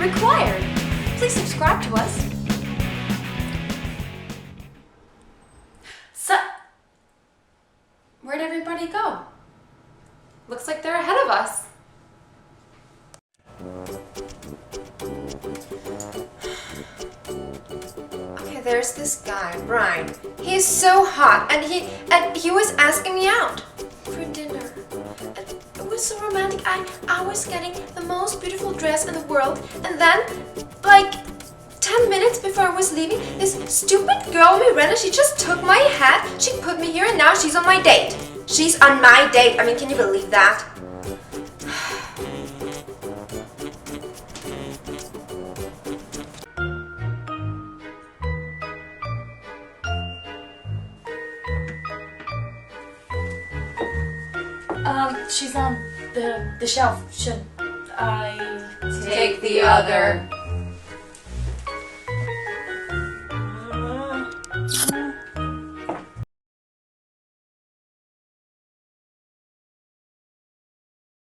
required. Please subscribe to us. So, where'd everybody go? Looks like they're ahead of us. Okay, there's this guy, Brian. He's so hot, and he was asking me out for dinner. It was so romantic. I was getting the most beautiful dress in the world, and then, like 10 minutes before I was leaving, this stupid girl Miranda, she just took my hat, she put me here, and now she's on my date. She's on my date. I mean, can you believe that? She's on the shelf. Should I Take the other.